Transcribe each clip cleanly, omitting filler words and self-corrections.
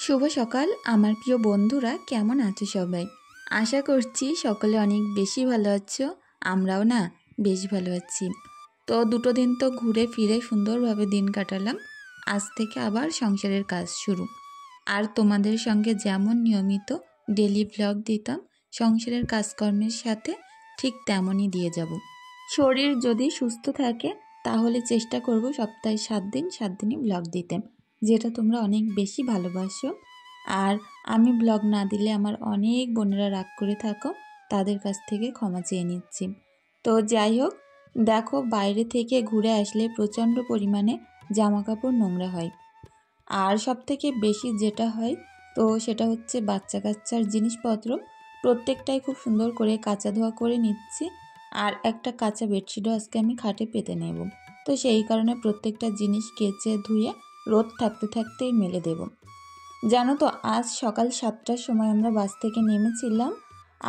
শুভ সকাল আমার প্রিয় বন্ধুরা, কেমন আছো সবাই? আশা করছি সকলে অনেক বেশি ভালো আছো। আমরাও না বেশ ভালো আছি। তো দুটো দিন তো ঘুরে ফিরে সুন্দরভাবে দিন কাটালাম। আজ থেকে আবার সংসারের কাজ শুরু। আর তোমাদের সঙ্গে যেমন নিয়মিত ডেলি ব্লগ দিতাম সংসারের কাজকর্মের সাথে, ঠিক তেমনই দিয়ে যাব। শরীর যদি সুস্থ থাকে তাহলে চেষ্টা করব সপ্তাহে 7 দিন 7 দিনই ব্লগ দিতে, যেটা তোমরা অনেক বেশি ভালোবাসো। আর আমি ব্লগ না দিলে আমার অনেক বোনেরা রাগ করে থাকো, তাদের কাছ থেকে ক্ষমা চেয়ে নিচ্ছি। তো যাই হোক, দেখো বাইরে থেকে ঘুরে আসলে প্রচণ্ড পরিমাণে জামা কাপড় নোংরা হয়। আর সবথেকে বেশি যেটা হয় তো সেটা হচ্ছে বাচ্চা কাচ্চার জিনিসপত্র প্রত্যেকটাই খুব সুন্দর করে কাচা ধোয়া করে নিচ্ছি। আর একটা কাঁচা বেডশিটও আজকে আমি খাটে পেতে নেব। তো সেই কারণে প্রত্যেকটা জিনিস কেচে ধুয়ে রোদ থাকতে থাকতেই মেলে দেব। জানো তো, আজ সকাল 7টার সময় আমরা বাস থেকে নেমেছিলাম,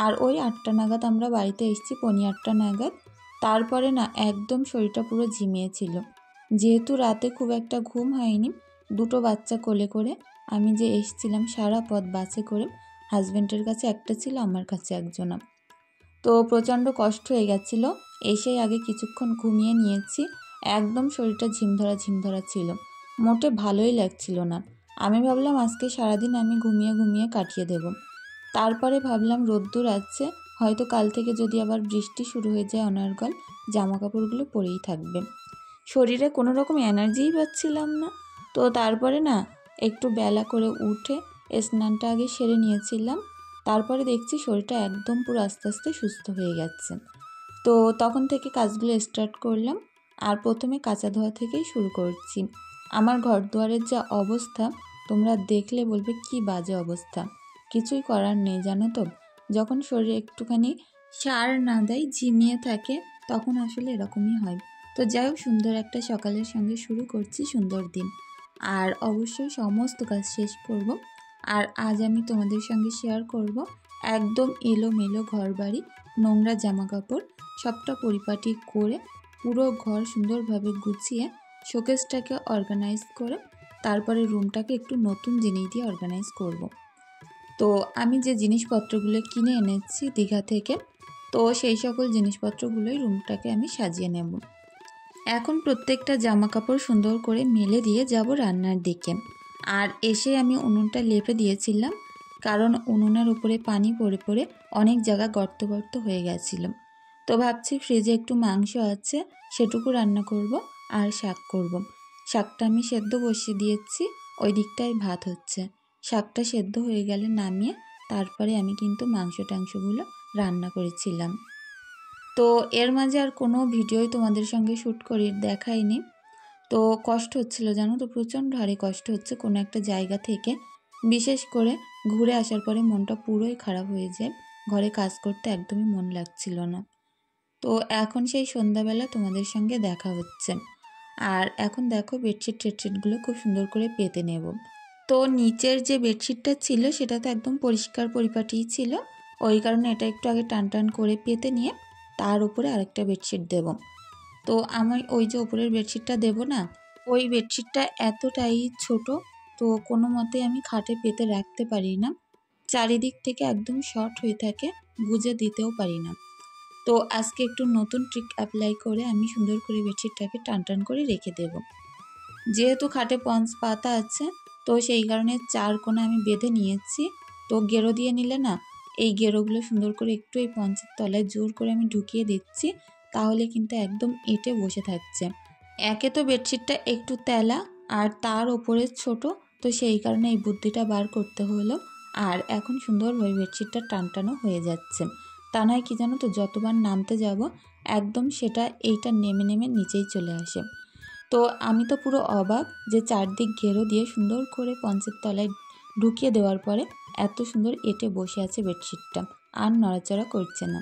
আর ওই 8টা নাগাদ আমরা বাড়িতে এসেছি, 8:15 নাগাদ। তারপরে না একদম শরীরটা পুরো ঝিমিয়েছিল, যেহেতু রাতে খুব একটা ঘুম হয়নি। দুটো বাচ্চা কোলে করে আমি যে এসেছিলাম সারা পথ বাসে করে, হাজব্যান্ডের কাছে একটা ছিল, আমার কাছে একজনা। তো প্রচণ্ড কষ্ট হয়ে গেছিলো। এসেই আগে কিছুক্ষণ ঘুমিয়ে নিয়েছি। একদম শরীরটা ঝিমধরা ঝিমধরা ছিল, মোটে ভালোই লাগছিল না। আমি ভাবলাম আজকে সারাদিন আমি ঘুমিয়ে ঘুমিয়ে কাটিয়ে দেব। তারপরে ভাবলাম রোদ্দুর আছে, হয়তো কাল থেকে যদি আবার বৃষ্টি শুরু হয়ে যায় অনর্গল জামা কাপড়গুলো পরেই থাকবে। শরীরে কোনো রকম এনার্জিই পাচ্ছিলাম না। তো তারপরে না একটু বেলা করে উঠে স্নানটা আগে সেরে নিয়েছিলাম। তারপরে দেখছি শরীরটা একদম পুরো আস্তে আস্তে সুস্থ হয়ে গেছে। তো তখন থেকে কাজগুলো স্টার্ট করলাম। আর প্রথমে কাঁচা ধোয়া থেকেই শুরু করছি। আমার ঘর দুয়ারের যা অবস্থা তোমরা দেখলে বলবে কি বাজে অবস্থা। কিছুই করার নেই, জানো তো, যখন শরীরে একটুখানি সার না দেয়, ঝিমিয়ে থাকে, তখন আসলে এরকমই হয়। তো যাই হোক, সুন্দর একটা সকালের সঙ্গে শুরু করছি সুন্দর দিন। আর অবশ্যই সমস্ত কাজ শেষ করব। আর আজ আমি তোমাদের সঙ্গে শেয়ার করব একদম এলোমেলো ঘর বাড়ি, নোংরা জামা কাপড় সবটা পরিপাটি করে পুরো ঘর সুন্দরভাবে গুছিয়ে শোকেসটাকে অর্গানাইজ করে তারপরে রুমটাকে একটু নতুন জিনিস দিয়ে অর্গানাইজ করব। তো আমি যে জিনিসপত্রগুলো কিনে এনেছি দীঘা থেকে, তো সেই সকল জিনিসপত্রগুলোই রুমটাকে আমি সাজিয়ে নেব। এখন প্রত্যেকটা জামা কাপড় সুন্দর করে মেলে দিয়ে যাব রান্নার দিকে। আর এসে আমি উনুনটা লেপে দিয়েছিলাম, কারণ উনুনের উপরে পানি পড়ে পড়ে অনেক জায়গা গর্ত গর্ত হয়ে গেছিল। তো ভাবছি ফ্রিজে একটু মাংস আছে, সেটুকু রান্না করব আর শাক করব। শাকটা আমি সেদ্ধ বসিয়ে দিয়েছি, ওই দিকটায় ভাত হচ্ছে। শাকটা সেদ্ধ হয়ে গেলে নামিয়ে তারপরে আমি কিন্তু মাংস টাংসগুলো রান্না করেছিলাম। তো এর মাঝে আর কোনো ভিডিওই তোমাদের সঙ্গে শ্যুট করি দেখাইনি। তো কষ্ট হচ্ছিল, জানো তো, প্রচণ্ড হারে কষ্ট হচ্ছে কোনো একটা জায়গা থেকে। বিশেষ করে ঘুরে আসার পরে মনটা পুরোই খারাপ হয়ে যায়, ঘরে কাজ করতে একদমই মন লাগছিল না। তো এখন সেই সন্ধ্যাবেলা তোমাদের সঙ্গে দেখা হচ্ছে। আর এখন দেখো বেডশিট টেডশিটগুলো খুব সুন্দর করে পেতে নেব। তো নিচের যে বেডশিটটা ছিল সেটা তো একদম পরিষ্কার পরিপাটিই ছিল, ওই কারণে এটা একটু আগে টান টান করে পেতে নিয়ে তার উপরে আরেকটা বেডশিট দেব। তো আমি ওই যে উপরের বেডশিটটা দেব না, ওই বেডশিটটা এতটাই ছোট, তো কোনো মতে আমি খাটে পেতে রাখতে পারি না, চারিদিক থেকে একদম শর্ট হয়ে থাকে, গুজে দিতেও পারি না। তো আজকে একটু নতুন ট্রিক অ্যাপ্লাই করে আমি সুন্দর করে বেডশিটটাকে টান টান করে রেখে দেব। যেহেতু খাটে পঞ্চ পাতা আছে, তো সেই কারণে 4 কোণা আমি বেঁধে নিয়েছি। তো গেরো দিয়ে নিলে না, এই গেরোগুলো সুন্দর করে একটু এই পঞ্চের তলায় জোর করে আমি ঢুকিয়ে দিচ্ছি, তাহলে কিন্তু একদম এঁটে বসে থাকছে। একে তো বেডশিটটা একটু তেলা আর তার ওপরে ছোট, তো সেই কারণে এই বুদ্ধিটা বার করতে হলো। আর এখন সুন্দরভাবে বেডশিটটা টানটানো হয়ে যাচ্ছে। তা নয় কি জানো তো, যতবার নামতে যাব একদম সেটা এইটা নেমে নেমে নিচেই চলে আসে। তো আমি তো পুরো অবাক যে চারদিক ঘেরো দিয়ে সুন্দর করে পঞ্চের তলায় ঢুকিয়ে দেওয়ার পরে এত সুন্দর এঁটে বসে আছে বেডশিটটা, আর নড়াচড়া করছে না।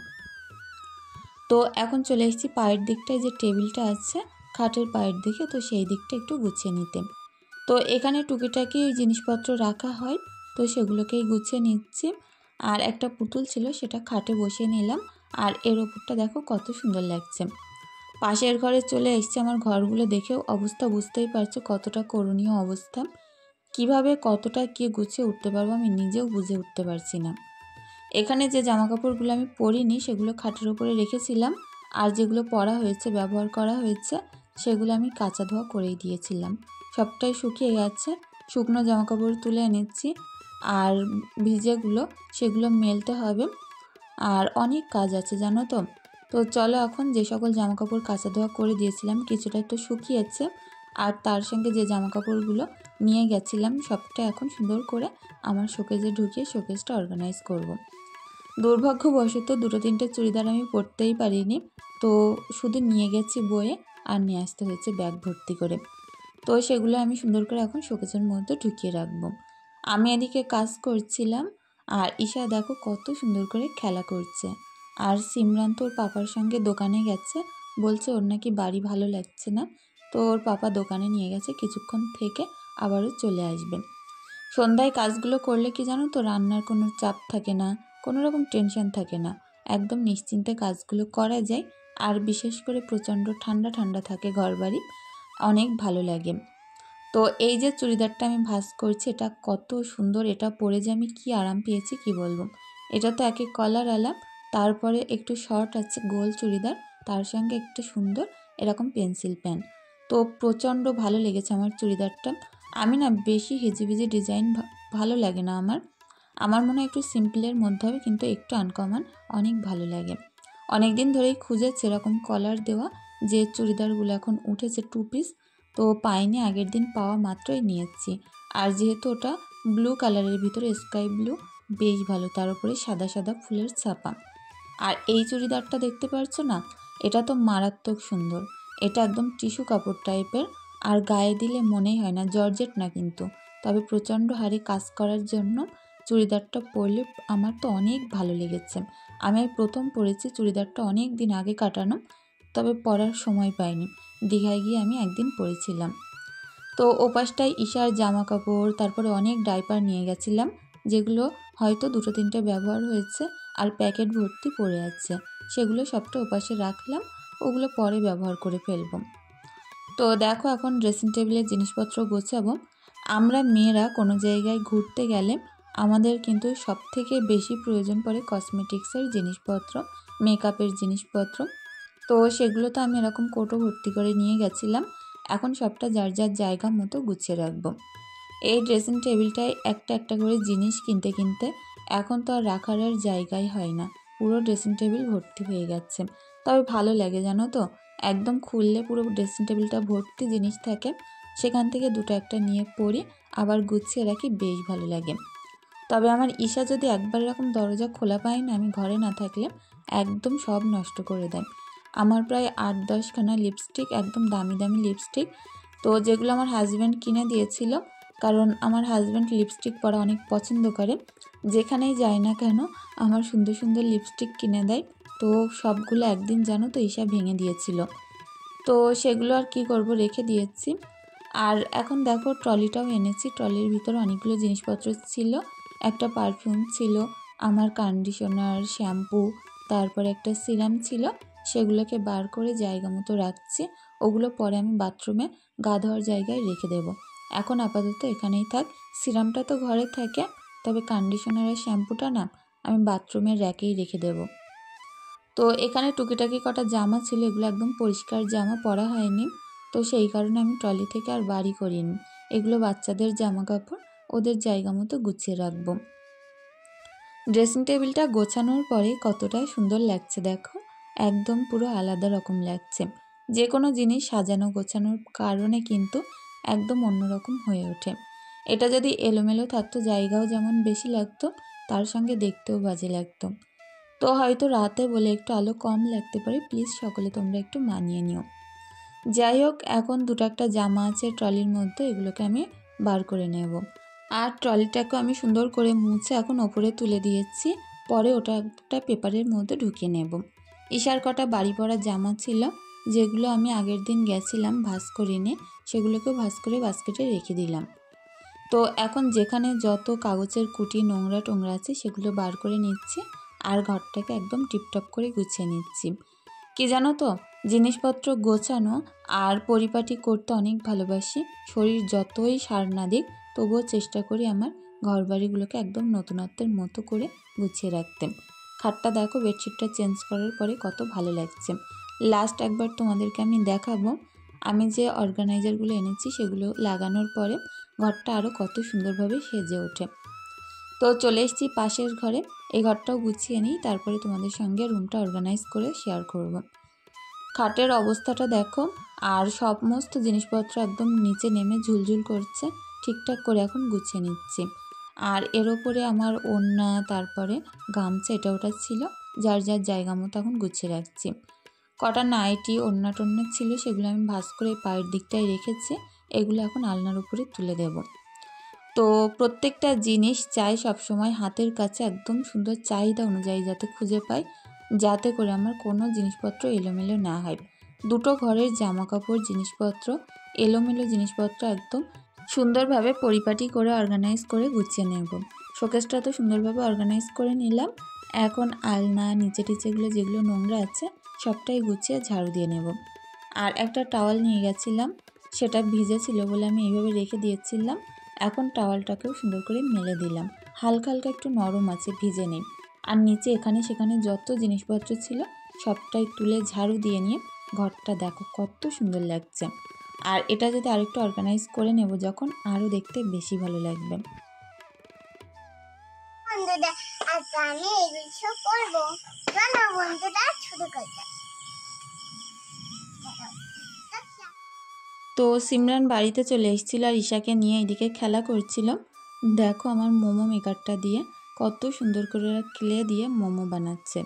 তো এখন চলে এসেছি পায়ের দিকটায়, যে টেবিলটা আছে খাটের পায়ের দিকে, তো সেই দিকটা একটু গুছিয়ে নিতে। তো এখানে টুকিটাকি জিনিসপত্র রাখা হয়, তো সেগুলোকেই গুছিয়ে নিচ্ছি। আর একটা পুতুল ছিল, সেটা খাটে বসিয়ে নিলাম। আর এর ওপরটা দেখো কত সুন্দর লাগছে। পাশের ঘরে চলে এসেছি, আমার ঘরগুলো দেখেও অবস্থা বুঝতেই পারছো কতটা করুণীয় অবস্থা। কিভাবে কতটা কি গুছিয়ে উঠতে পারবো আমি নিজেও বুঝে উঠতে পারছি না। এখানে যে জামা কাপড়গুলো আমি পরিনি সেগুলো খাটের উপরে রেখেছিলাম, আর যেগুলো পরা হয়েছে ব্যবহার করা হয়েছে সেগুলো আমি কাচা ধোয়া করেই দিয়েছিলাম। সবটাই শুকিয়ে গেছে। শুকনো জামা কাপড় তুলে এনেছি, আর ভিজেগুলো সেগুলো মেলতে হবে। আর অনেক কাজ আছে জানো তো। তো চলো এখন যে সকল জামা কাপড় কাচা ধোয়া করে দিয়েছিলাম কিছুটা একটু শুকিয়েছে, আর তার সঙ্গে যে জামা কাপড়গুলো নিয়ে গেছিলাম সবটা এখন সুন্দর করে আমার শোকেজে ঢুকিয়ে শোকেজটা অর্গানাইজ করব। দুর্ভাগ্যবশত দুটো তিনটে চুড়িদার আমি পরতেই পারিনি, তো শুধু নিয়ে গেছি বয়ে, আর নিয়ে আসতে হয়েছে ব্যাগ ভর্তি করে। তো সেগুলো আমি সুন্দর করে এখন শোকেজের মধ্যে ঢুকিয়ে রাখবো। আমি এদিকে কাজ করছিলাম, আর ঈশা দেখো কত সুন্দর করে খেলা করছে। আর সিমরান তো ওর পাপার সঙ্গে দোকানে গেছে, বলছে ওর নাকি বাড়ি ভালো লাগছে না, তো ওর পাপা দোকানে নিয়ে গেছে, কিছুক্ষণ থেকে আবারও চলে আসবে। সন্ধ্যায় কাজগুলো করলে কি জানো তো, রান্নার কোনো চাপ থাকে না, কোনো রকম টেনশন থাকে না, একদম নিশ্চিন্তে কাজগুলো করা যায়। আর বিশেষ করে প্রচণ্ড ঠান্ডা ঠান্ডা থাকে ঘরবাড়ি, অনেক ভালো লাগে। তো এই যে চুড়িদারটা আমি ভাঁজ করছি, এটা কত সুন্দর, এটা পরে যে আমি কি আরাম পেয়েছি কি বলবো। এটা তো একে কলার আলাম, তারপরে একটু শর্ট আছে গোল চুড়িদার, তার সঙ্গে একটা সুন্দর এরকম পেন্সিল প্যান্ট। তো প্রচণ্ড ভালো লেগেছে আমার চুড়িদারটা। আমি না বেশি হিজিবিজি ডিজাইন ভালো লাগে না আমার মনে হয় একটু সিম্পলের মধ্যে হবে, কিন্তু একটু আনকমন অনেক ভালো লাগে। অনেক দিন ধরেই খুঁজেছি এরকম কলার দেওয়া যে চুড়িদারগুলো এখন উঠেছে 2 পিস, তো পাইনি, আগের দিন পাওয়া মাত্রই নিয়েছি। আর যেহেতু ওটা ব্লু কালারের ভিতরে স্কাই ব্লু, বেশ ভালো, তার উপরে সাদা সাদা ফুলের ছাপা। আর এই চুড়িদারটা দেখতে পারছো না, এটা তো মারাত্মক সুন্দর। এটা একদম টিস্যু কাপড় টাইপের, আর গায়ে দিলে মনেই হয় না জর্জেট না কিন্তু, তবে প্রচণ্ড হারে কাজ করার জন্য চুড়িদারটা পরলে আমার তো অনেক ভালো লেগেছে। আমি প্রথম পরেছি চুড়িদারটা, অনেক দিন আগে কাটানো, তবে পরার সময় পাইনি। দীঘায় গিয়ে আমি একদিন পরেছিলাম। তো ওপাশটায় ঈশার জামা কাপড়, তারপরে অনেক ডাইপার নিয়ে গেছিলাম, যেগুলো হয়তো দুটো তিনটে ব্যবহার হয়েছে আর প্যাকেট ভর্তি পড়ে আছে, সেগুলো সবটা ওপাশে রাখলাম, ওগুলো পরে ব্যবহার করে ফেলবো। তো দেখো এখন ড্রেসিং টেবিলের জিনিসপত্র গোছাবো। আমরা মেয়েরা কোনো জায়গায় ঘুরতে গেলে আমাদের কিন্তু সবথেকে বেশি প্রয়োজন পড়ে কসমেটিক্সের জিনিসপত্র, মেকআপের জিনিসপত্র। তো সেগুলো তো আমি এরকম কৌটো ভর্তি করে নিয়ে গেছিলাম, এখন সবটা যার যার জায়গা মতো গুছিয়ে রাখবো। এই ড্রেসিং টেবিলটায় একটা একটা করে জিনিস কিনতে কিনতে এখন তো আর রাখার আর জায়গাই হয় না, পুরো ড্রেসিং টেবিল ভর্তি হয়ে গেছে। তবে ভালো লাগে জানো তো, একদম খুললে পুরো ড্রেসিং টেবিলটা ভর্তি জিনিস থাকে, সেখান থেকে দুটো একটা নিয়ে পরি, আবার গুছিয়ে রাখি, বেশ ভালো লাগে। তবে আমার ঈশা যদি একবার এরকম দরজা খোলা পায় না, আমি ঘরে না থাকলে, একদম সব নষ্ট করে দেয়। আমার প্রায় 8-10খানা লিপস্টিক, একদম দামি দামি লিপস্টিক, তো যেগুলো আমার হাজব্যান্ড কিনে দিয়েছিল, কারণ আমার হাজব্যান্ড লিপস্টিক পরা অনেক পছন্দ করে, যেখানেই যায় না কেন আমার সুন্দর সুন্দর লিপস্টিক কিনে দেয়। তো সবগুলো একদিন জানো তো ঈশা ভেঙে দিয়েছিল, তো সেগুলো আর কি করব, রেখে দিয়েছি। আর এখন দেখো ট্রলিটাও এনেছি, ট্রলির ভিতরে অনেকগুলো জিনিসপত্র ছিল, একটা পারফিউম ছিল, আমার কন্ডিশনার, শ্যাম্পু, তারপরে একটা সিরাম ছিল, সেগুলোকে বার করে জায়গা মতো রাখছি। ওগুলো পরে আমি বাথরুমে গা ধোয়ার জায়গায় রেখে দেব। এখন আপাতত এখানেই থাক। সিরামটা তো ঘরে থাকে, তবে কন্ডিশনার আর শ্যাম্পুটা না আমি বাথরুমের র্যাকেই রেখে দেব। তো এখানে টুকিটাকি কটা জামা ছিল, এগুলো একদম পরিষ্কার জামা, পরা হয়নি, তো সেই কারণে আমি ট্রলি থেকে আর বাড়ি করিনি। এগুলো বাচ্চাদের জামা কাপড়, ওদের জায়গা মতো গুছিয়ে রাখবো। ড্রেসিং টেবিলটা গোছানোর পরে কতটা সুন্দর লাগছে দেখো, একদম পুরো আলাদা রকম লাগছে। যে কোনো জিনিস সাজানো গোছানোর কারণে কিন্তু একদম অন্যরকম হয়ে ওঠে। এটা যদি এলোমেলো থাকতো, জায়গাও যেমন বেশি লাগতো, তার সঙ্গে দেখতেও বাজে লাগতো। তো হয়তো রাতে বলে একটু আলো কম লাগতে পারে, প্লিজ সকলে তোমরা একটু মানিয়ে নিও। যাই হোক, এখন দুটো একটা জামা আছে ট্রলির মধ্যে, এগুলোকে আমি বার করে নেব। আর ট্রলিটাকে আমি সুন্দর করে মুছে এখন ওপরে তুলে দিয়েছি, পরে ওটা একটা পেপারের মধ্যে ঢুকিয়ে নেব। ঈশার কটা বাড়ি পড়া জামা ছিল, যেগুলো আমি আগের দিন গেছিলাম ভাঁজ করে নিয়ে, সেগুলোকেও ভাঁজ করে বাস্কেটে রেখে দিলাম। তো এখন যেখানে যত কাগজের কুটি নোংরা টোংরা আছে সেগুলো বার করে নিচ্ছি, আর ঘরটাকে একদম টিপটপ করে গুছিয়ে নিচ্ছি। কি জানো তো, জিনিসপত্র গোছানো আর পরিপাটি করতে অনেক ভালোবাসি। শরীর যতই সার না দিক, তবুও চেষ্টা করি আমার ঘরবাড়িগুলোকে একদম নতুনত্বের মতো করে গুছিয়ে রাখতে। খাটটা দেখো, বেডশিটটা চেঞ্জ করার পরে কত ভালো লাগছে। লাস্ট একবার তোমাদেরকে আমি দেখাবো আমি যে অর্গানাইজারগুলো এনেছি সেগুলো লাগানোর পরে ঘরটা আরও কত সুন্দরভাবে সেজে ওঠে। তো চলে এসেছি পাশের ঘরে, এই ঘরটাও গুছিয়ে নিই, তারপরে তোমাদের সঙ্গে রুমটা অর্গানাইজ করে শেয়ার করব। খাটের অবস্থাটা দেখো, আর সমস্ত জিনিসপত্র একদম নিচে নেমে ঝুলঝুল করছে, ঠিকঠাক করে এখন গুছিয়ে নিচ্ছি। আর এর ওপরে আমার ওড়না, তারপরে গামছা এটা ওটা ছিল, যার যার জায়গা মতো এখন গুছিয়ে রাখছি। কটা নাইটি ওড়না টোড়না ছিল সেগুলো আমি ভাঁজ করে পায়ের দিকটায় রেখেছি, এগুলো এখন আলনার উপরে তুলে দেব। তো প্রত্যেকটা জিনিস চাই সবসময় হাতের কাছে একদম সুন্দর চাহিদা অনুযায়ী যাতে খুঁজে পাই, যাতে করে আমার কোনো জিনিসপত্র এলোমেলো না হয়। দুটো ঘরের জামা কাপড় জিনিসপত্র এলোমেলো জিনিসপত্র একদম সুন্দরভাবে পরিপাটি করে অর্গানাইজ করে গুছিয়ে নেব। শোকেসটা তো সুন্দরভাবে অর্গানাইজ করে নিলাম। এখন আলনা নিচে টিচেগুলো যেগুলো নোংরা আছে সবটাই গুছিয়ে ঝাড়ু দিয়ে নেব। আর একটা টাওয়াল নিয়ে গেছিলাম, সেটা ভিজে ছিল বলে আমি এইভাবে রেখে দিয়েছিলাম। এখন টাওয়ালটাকেও সুন্দর করে মেলে দিলাম, হালকা হালকা একটু নরম আছে, ভিজে নেই। আর নিচে এখানে সেখানে যত জিনিসপত্র ছিল সবটাই তুলে ঝাড়ু দিয়ে নিয়ে ঘরটা দেখো কত সুন্দর লাগছে। আর এটা যদি আরেকটু অর্গানাইজ করে নেব যখন, আরও দেখতে বেশি ভালো লাগবে। বন্ধুরা আজ আমি এগুলো সব করবো, চলো বন্ধুরা শুরু করতে। তো সিমরান বাড়িতে চলে এসেছিলো আর ঈশাকে নিয়ে এদিকে খেলা করছিল। দেখো আমার মোমো মেকারটা দিয়ে কত সুন্দর করে ক্লে দিয়ে মোমো বানাচ্ছে।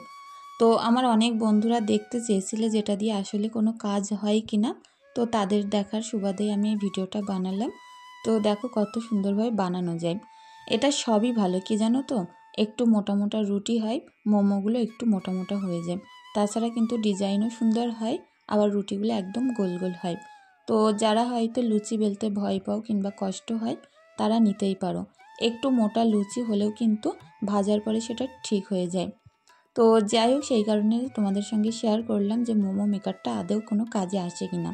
তো আমার অনেক বন্ধুরা দেখতে চেয়েছিলে যেটা দিয়ে আসলে কোনো কাজ হয় কি না, তো তাদের দেখার সুবাদেই আমি এই ভিডিওটা বানালাম। তো দেখো কত সুন্দরভাবে বানানো যায়। এটা সবই ভালো, কি জানো তো, একটু মোটা মোটা রুটি হয়, মোমোগুলো একটু মোটা মোটা হয়ে যায়। তাছাড়া কিন্তু ডিজাইনও সুন্দর হয়, আবার রুটিগুলো একদম গোল গোল হয়। তো যারা হয়তো লুচি বেলতে ভয় পাও কিংবা কষ্ট হয় তারা নিতেই পারো। একটু মোটা লুচি হলেও কিন্তু ভাজার পরে সেটা ঠিক হয়ে যায়। তো যাই হোক, সেই কারণে তোমাদের সঙ্গে শেয়ার করলাম যে মোমো মেকারটা আদৌ কোনো কাজে আসে কি না।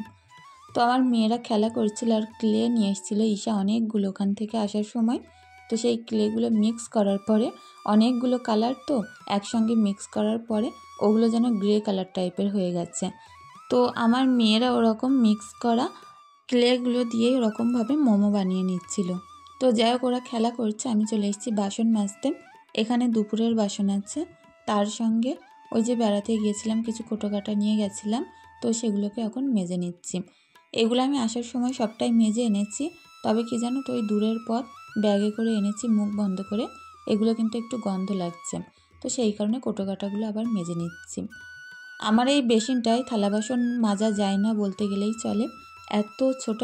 তো আমার মেয়েরা খেলা করছিল আর ক্লে নিয়ে এসেছিলো ঈশা অনেকগুলো ওখান থেকে আসার সময়। তো সেই ক্লেগুলো মিক্স করার পরে অনেকগুলো কালার তো একসঙ্গে মিক্স করার পরে ওগুলো যেন গ্রে কালার টাইপের হয়ে গেছে। তো আমার মেয়েরা ওরকম মিক্স করা ক্লেগুলো দিয়ে ওরকমভাবে মোমো বানিয়ে নিচ্ছিল। তো যাই হোক, ওরা খেলা করছে, আমি চলে এসেছি বাসন মাজতে। এখানে দুপুরের বাসন আছে, তার সঙ্গে ওই যে বেড়াতে গিয়েছিলাম কিছু কোটোকাটা নিয়ে গেছিলাম, তো সেগুলোকে এখন মেজে নিচ্ছি। এগুলো আমি আসার সময় সবটাই মেজে এনেছি, তবে কি জানো তো ওই দূরের পথ ব্যাগে করে এনেছি মুখ বন্ধ করে, এগুলো কিন্তু একটু গন্ধ লাগছে, তো সেই কারণে কোটোকাটাগুলো আবার মেজে নিচ্ছি। আমার এই বেসিনটায় থালা বাসন মাজা যায় না বলতে গেলেই চলে, এত ছোট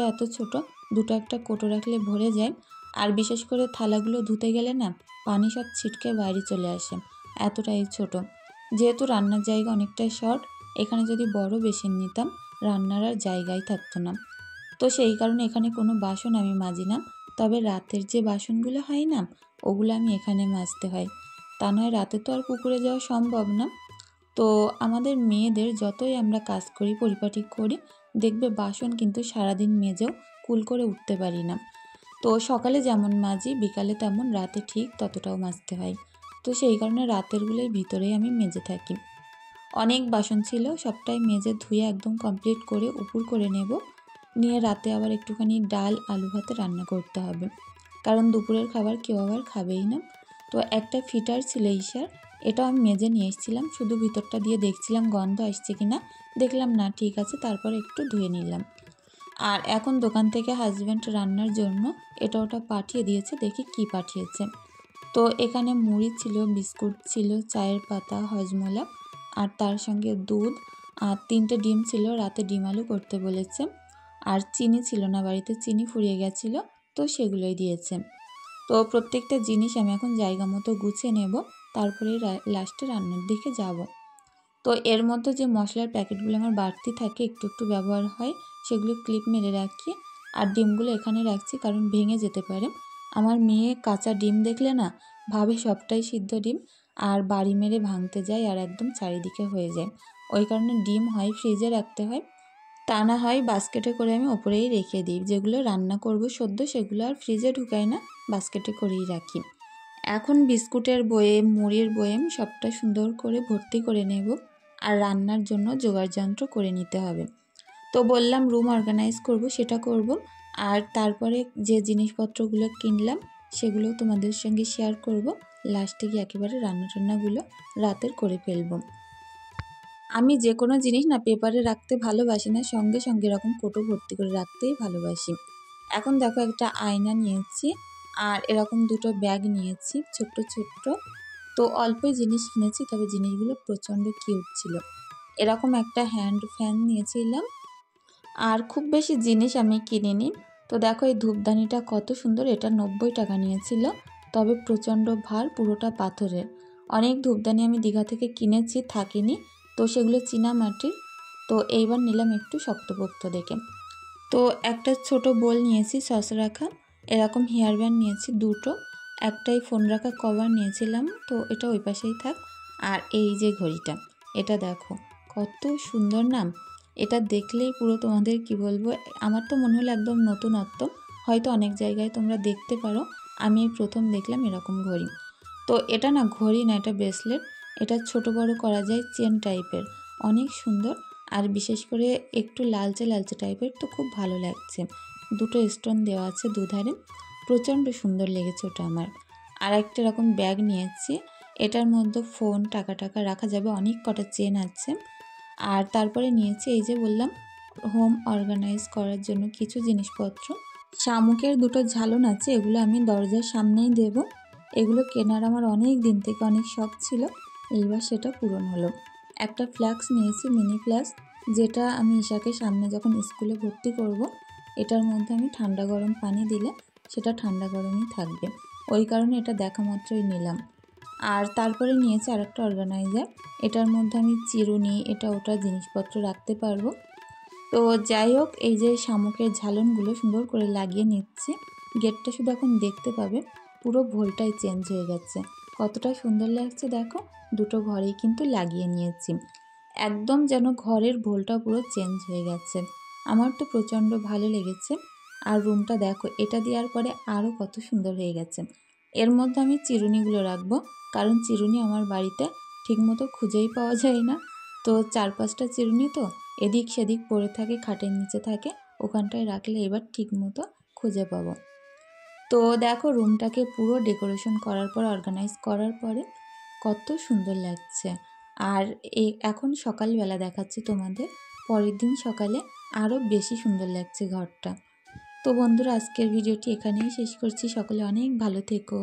দুটো একটা কোটো রাখলে ভরে যায়। আর বিশেষ করে থালাগুলো ধুতে গেলে না পানি সব ছিটকে বাইরে চলে আসে, এতটাই ছোট। যেহেতু রান্নার জায়গা অনেকটাই শর্ট, এখানে যদি বড় বেসিন নিতাম রান্নার আর জায়গাই থাকতো না। তো সেই কারণে এখানে কোনো বাসন আমি মাজি না, তবে রাতের যে বাসনগুলো হয় না ওগুলো আমি এখানে মাজতে হয়, তা নয় রাতে তো আর পুকুরে যাওয়া সম্ভব না। তো আমাদের মেয়েদের যতই আমরা কাজ করি পরিপাটি করি, দেখবে বাসন কিন্তু সারাদিন মেজেও কুল করে উঠতে পারি না। তো সকালে যেমন মাজি বিকালে তেমন রাতে ঠিক ততটাও মাজতে হয়। তো সেই কারণে রাতেরগুলোই ভিতরেই আমি মেজে থাকি। অনেক বাসন ছিল, সবটাই মেজে ধুয়ে একদম কমপ্লিট করে উপর করে নেব, নিয়ে রাতে আবার একটুখানি ডাল আলু ভাতে রান্না করতে হবে, কারণ দুপুরের খাবার কেউ আবার খাবেই না। তো একটা ফিটার ছিল ঈশার, এটাও আমি মেজে নিয়ে এসেছিলাম, শুধু ভিতরটা দিয়ে দেখছিলাম গন্ধ আসছে কি না, দেখলাম না ঠিক আছে, তারপর একটু ধুয়ে নিলাম। আর এখন দোকান থেকে হাজব্যান্ড রান্নার জন্য এটা ওটা পাঠিয়ে দিয়েছে, দেখি কি পাঠিয়েছে। তো এখানে মুড়ি ছিল, বিস্কুট ছিল, চায়ের পাতা, হজমোলা, আর তার সঙ্গে দুধ, আর 3টে ডিম ছিল, রাতে ডিম আলু করতে বলেছে। আর চিনি ছিল না বাড়িতে, চিনি ফুরিয়ে গেছিলো, তো সেগুলোই দিয়েছে। তো প্রত্যেকটা জিনিস আমি এখন জায়গা মতো গুছিয়ে নেব, তারপরে লাস্টে রান্নার দিকে যাব। তো এর মধ্যে যে মশলার প্যাকেটগুলো আমার বাড়তি থাকে একটু একটু ব্যবহার হয়, সেগুলো ক্লিপ মেরে রাখি। আর ডিমগুলো এখানে রাখছি কারণ ভেঙে যেতে পারে। আমার মেয়ে কাঁচা ডিম দেখলে না ভাবে সবটাই সিদ্ধ ডিম, আর বাড়ি মেরে ভাঙতে যায় আর একদম চারিদিকে হয়ে যায়। ওই কারণে ডিম হয় ফ্রিজে রাখতে হয়, তা না হয় বাস্কেটে করে আমি ওপরেই রেখে দিই। যেগুলো রান্না করব সদ্য সেগুলো আর ফ্রিজে ঢুকাই না, বাস্কেটে করেই রাখি। এখন বিস্কুটের বয়েম, মুড়ির বয়েম সবটা সুন্দর করে ভর্তি করে নেব আর রান্নার জন্য জোগাড়যন্ত্র করে নিতে হবে। তো বললাম রুম অর্গানাইজ করব, সেটা করব। আর তারপরে যে জিনিসপত্রগুলো কিনলাম সেগুলো তোমাদের সঙ্গে শেয়ার করব। লাস্টে গিয়ে একেবারে রান্নাটান্নাগুলো রাতের করে ফেলব। আমি যে কোনো জিনিস না পেপারে রাখতে ভালোবাসি না, সঙ্গে সঙ্গে এরকম কোটো ভর্তি করে রাখতেই ভালোবাসি। এখন দেখো একটা আয়না নিয়েছি আর এরকম দুটো ব্যাগ নিয়েছি ছোট্ট ছোট্ট। তো অল্পই জিনিস কিনেছি, তবে জিনিসগুলো প্রচণ্ড কিউট ছিল। এরকম একটা হ্যান্ড ফ্যান নিয়েছিলাম। আর খুব বেশি জিনিস আমি কিনিনি। তো দেখো এই ধূপদানিটা কত সুন্দর, এটা 90 টাকা নিয়েছিল, তবে প্রচণ্ড ভার, পুরোটা পাথরের। অনেক ধূপদানি আমি দীঘা থেকে কিনেছি, থাকিনি, তো সেগুলো চীনা মাটির। তো এইবার নিলাম একটু শক্তপোক্ত দেখে। তো একটা ছোট বোল নিয়েছি সস রাখা, এরকম হেয়ার ব্যান্ড নিয়েছি দুটো, একটাই ফোন রাখা কভার নিয়েছিলাম, তো এটা ওই পাশেই থাক। আর এই যে ঘড়িটা, এটা দেখো কত সুন্দর নাম। এটা দেখলেই পুরো তোমাদের কি বলবো, আমার তো মনে হলো একদম নতুনত্ব। হয়তো অনেক জায়গায় তোমরা দেখতে পারো, আমি প্রথম দেখলাম এরকম ঘড়ি। তো এটা না ঘড়ি না, এটা ব্রেসলেট। এটা ছোট বড় করা যায়, চেন টাইপের, অনেক সুন্দর। আর বিশেষ করে একটু লালচে লালচে টাইপের, তো খুব ভালো লাগছে। দুটো স্টোন দেওয়া আছে দুধারে, প্রচণ্ড সুন্দর লেগেছে ওটা আমার। আর একটা এরকম ব্যাগ নিয়েছি, এটার মধ্যে ফোন, টাকা টাকা রাখা যাবে, অনেক কটা চেন আছে। আর তারপরে নিয়েছি এই যে বললাম হোম অর্গানাইজ করার জন্য কিছু জিনিসপত্র। শামুকের দুটো ঝালন আছে, এগুলো আমি দরজার সামনেই দেব। এগুলো কেনার আমার অনেক দিন থেকে অনেক শখ ছিল, এইবার সেটা পূরণ হলো। একটা ফ্লাক্স নিয়েছি, মিনি ফ্লাক্স, যেটা আমি ঈশাকে সামনে যখন স্কুলে ভর্তি করব, এটার মধ্যে আমি ঠান্ডা গরম পানি দিলে সেটা ঠান্ডা গরমই থাকবে, ওই কারণে এটা দেখা মাত্রই নিলাম। আর তারপরে নিয়েছি আরেকটা অর্গানাইজার, এটার মধ্যে আমি চিরুনি এটা ওটা জিনিসপত্র রাখতে পারবো। তো যাই হোক, এই যে শামুকের ঝালনগুলো সুন্দর করে লাগিয়ে নিচ্ছি। গেটটা শুধু এখন দেখতে পাবে, পুরো ভোলটাই চেঞ্জ হয়ে গেছে, কতটা সুন্দর লাগছে দেখো। দুটো ঘরেই কিন্তু লাগিয়ে নিয়েছি, একদম যেন ঘরের ভোলটা পুরো চেঞ্জ হয়ে গেছে। আমার তো প্রচণ্ড ভালো লেগেছে। আর রুমটা দেখো, এটা দেওয়ার পরে আরও কত সুন্দর হয়ে গেছে। এর মধ্যে আমি চিরুনিগুলো রাখবো, কারণ চিরুনি আমার বাড়িতে ঠিকমতো খুঁজেই পাওয়া যায় না। তো 4-5টা চিরুনি তো এদিক সেদিক পড়ে থাকে, খাটের নিচে থাকে, ওখানটায় রাখলে এবার ঠিকমতো খুঁজে পাবো। তো দেখো রুমটাকে পুরো ডেকোরেশন করার পর, অর্গানাইজ করার পরে কত সুন্দর লাগছে। আর এখন সকালবেলা দেখাচ্ছি তোমাদের, পরের দিন সকালে আরও বেশি সুন্দর লাগছে ঘরটা। তো বন্ধুরা, আজকের ভিডিওটি এখানেই শেষ করছি। সকলে অনেক ভালো থেকো।